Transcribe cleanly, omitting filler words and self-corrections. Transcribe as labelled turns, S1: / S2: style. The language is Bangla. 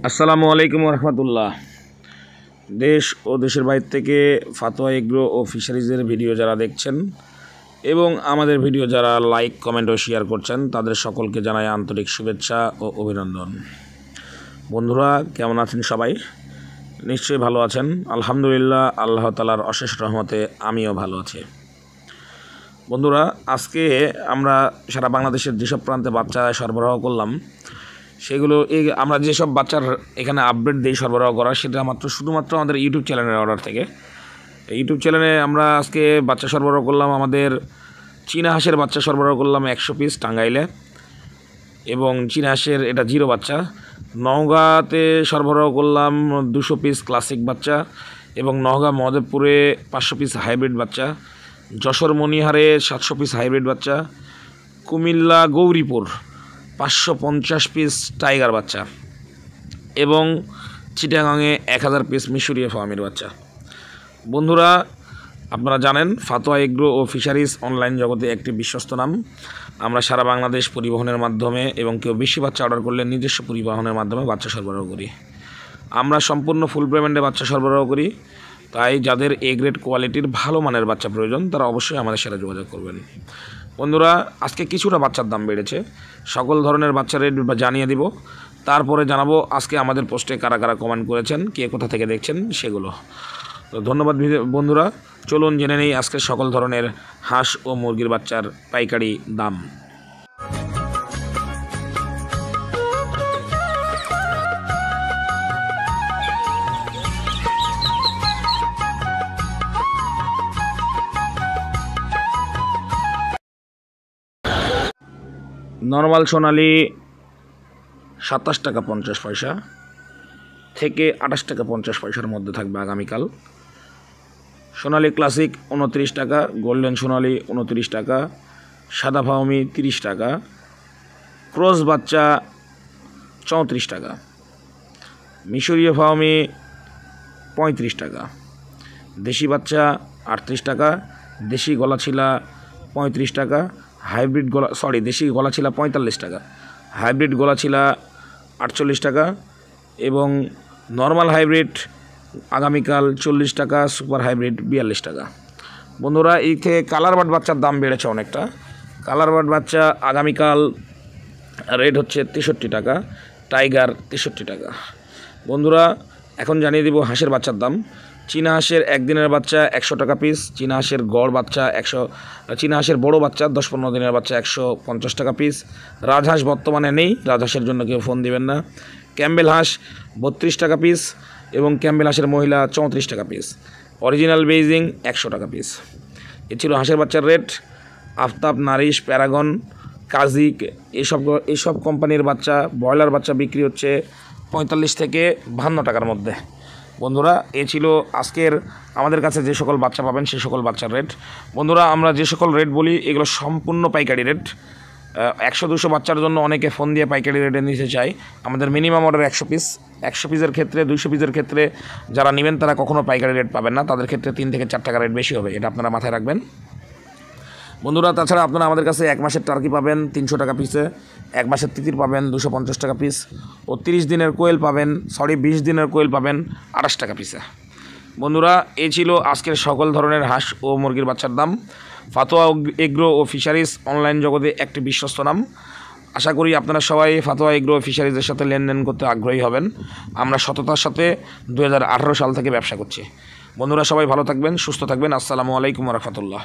S1: আসসালামু আলাইকুম রহমতুল্লাহ। দেশ ও দেশের বাইরে থেকে ফাতোয়া এগ্রো ও ফিশারিজের ভিডিও যারা দেখছেন এবং আমাদের ভিডিও যারা লাইক কমেন্ট ও শেয়ার করছেন তাদের সকলকে জানাই আন্তরিক শুভেচ্ছা ও অভিনন্দন। বন্ধুরা কেমন আছেন? সবাই নিশ্চয়ই ভালো আছেন। আলহামদুলিল্লাহ, আল্লাহ তাআলার অশেষ রহমতে আমিও ভালো আছি। বন্ধুরা, আজকে আমরা সারা বাংলাদেশের যেসব প্রান্তে বাচ্চা সরবরাহ করলাম সেগুলো আমরা যেসব বাচ্চার এখানে আপডেট দিই সরবরাহ করা, সেটা শুধুমাত্র আমাদের ইউটিউব চ্যানেলের অর্ডার থেকে। ইউটিউব চ্যানেলে আমরা আজকে বাচ্চা সরবরাহ করলাম, আমাদের চীনা হাঁসের বাচ্চা সরবরাহ করলাম 100 পিস টাঙ্গাইলে, এবং চীনা হাঁসের এটা জিরো বাচ্চা। নওগাঁতে সরবরাহ করলাম 200 পিস ক্লাসিক বাচ্চা, এবং নওগাঁ মহাদেবপুরে 500 পিস হাইব্রিড বাচ্চা, যশোর মণিহারে 700 পিস হাইব্রিড বাচ্চা, কুমিল্লা গৌরীপুর 550 পিস টাইগার বাচ্চা, এবং চিটাগাংয়ে 1000 পিস মিশরীয় ফার্মের বাচ্চা। বন্ধুরা, আপনারা জানেন ফাতোয়া এগ্রো ও ফিশারিজ অনলাইন জগতে একটি বিশ্বস্ত নাম। আমরা সারা বাংলাদেশ পরিবহনের মাধ্যমে এবং কেউ বেশি বাচ্চা অর্ডার করলে নিজস্ব পরিবহনের মাধ্যমে বাচ্চা সরবরাহ করি। আমরা সম্পূর্ণ ফুল পেমেন্টে বাচ্চা সরবরাহ করি। তাই যাদের এ গ্রেড কোয়ালিটির ভালো মানের বাচ্চা প্রয়োজন তারা অবশ্যই আমাদের সাথে যোগাযোগ করবেন। বন্ধুরা, আজকে কিছুটা বাচ্চার দাম বেড়েছে, সকল ধরনের বাচ্চার রেট জানিয়ে দিব। তারপরে জানাবো আজকে আমাদের পোস্টে কারা কারা কমেন্ট করেছেন, কে কোথা থেকে দেখছেন সেগুলো। তো ধন্যবাদ বন্ধুরা, চলুন জেনে নেই আজকে সকল ধরনের হাঁস ও মুরগির বাচ্চার পাইকারি দাম। নর্মাল সোনালি 27 টাকা 50 পয়সা থেকে 28 টাকা 50 পয়সার মধ্যে থাকবে আগামীকাল। সোনালি ক্লাসিক 29 টাকা, গোল্ডেন সোনালি 29 টাকা, সাদা ফাউমি 30 টাকা, ক্রস বাচ্চা 34 টাকা, মিশরীয় ফাউমি 35 টাকা, দেশি বাচ্চা 38 টাকা, দেশি গলাছিলা 35 টাকা, হাইব্রিড দেশি গলাছিলা 45 টাকা, হাইব্রিড গলাছিলা 48 টাকা, এবং নর্মাল হাইব্রিড আগামীকাল 40 টাকা, সুপার হাইব্রিড 42 টাকা। বন্ধুরা, এই থেকে কালার বার্ড বাচ্চার দাম বেড়েছে অনেকটা। কালার বার্ড বাচ্চা আগামীকাল রেট হচ্ছে 63 টাকা, টাইগার 63 টাকা। বন্ধুরা, এখন জানিয়ে দিব হাঁসের বাচ্চার দাম। চীনা হাঁসের একদিনের বাচ্চা 100 টাকা পিস, চীনা হাঁসের গড় বাচ্চা চীনা হাঁসের বড়ো বাচ্চা 10-15 দিনের বাচ্চা 150 টাকা পিস। রাজহাঁস বর্তমানে নেই, রাজহাঁসের জন্য কেউ ফোন দিবেন না। ক্যাম্বেল হাঁস 32 টাকা পিস, এবং ক্যাম্বেল হাঁসের মহিলা 34 টাকা পিস। অরিজিনাল বেইজিং 100 টাকা পিস। এ ছিল হাঁসের বাচ্চার রেট। আফতাব, নারিশ, প্যারাগন, কাজিক এইসব কোম্পানির বাচ্চা, ব্রয়লার বাচ্চা বিক্রি হচ্ছে 45 থেকে 52 টাকার মধ্যে। বন্ধুরা, এ ছিল আজকের আমাদের কাছে যে সকল বাচ্চা পাবেন সে সকল বাচ্চার রেট। বন্ধুরা, আমরা যে সকল রেট বলি এগুলো সম্পূর্ণ পাইকারি রেট। 100-200 বাচ্চার জন্য অনেকে ফোন দিয়ে পাইকারি রেটে নিতে চায়। আমাদের মিনিমাম অর্ডার 100 পিস। 100 পিসের ক্ষেত্রে 200 পিসের ক্ষেত্রে যারা নেবেন তারা কখনো পাইকারি রেট পাবেন না, তাদের ক্ষেত্রে 3 থেকে 4 টাকা রেট বেশি হবে, এটা আপনারা মাথায় রাখবেন। বন্ধুরা, তাছাড়া আপনারা আমাদের কাছে 1 মাসের টার্কি পাবেন 300 টাকা পিসে, 1 মাসের তিতির পাবেন 250 টাকা পিস, ও 30 দিনের কোয়েল পাবেন 20 দিনের কোয়েল পাবেন 28 টাকা পিসে। বন্ধুরা, এই ছিল আজকের সকল ধরনের হাঁস ও মুরগির বাচ্চার দাম। ফাতোয়া এগ্রো ও ফিশারিজ অনলাইন জগতে একটি বিশ্বস্ত নাম। আশা করি আপনারা সবাই ফাতোয়া এগ্রো ও ফিশারিজের সাথে লেনদেন করতে আগ্রহী হবেন। আমরা সততার সাথে 2018 সাল থেকে ব্যবসা করছি। বন্ধুরা, সবাই ভালো থাকবেন, সুস্থ থাকবেন। আসসালামু আলাইকুম রহমতুল্লাহ।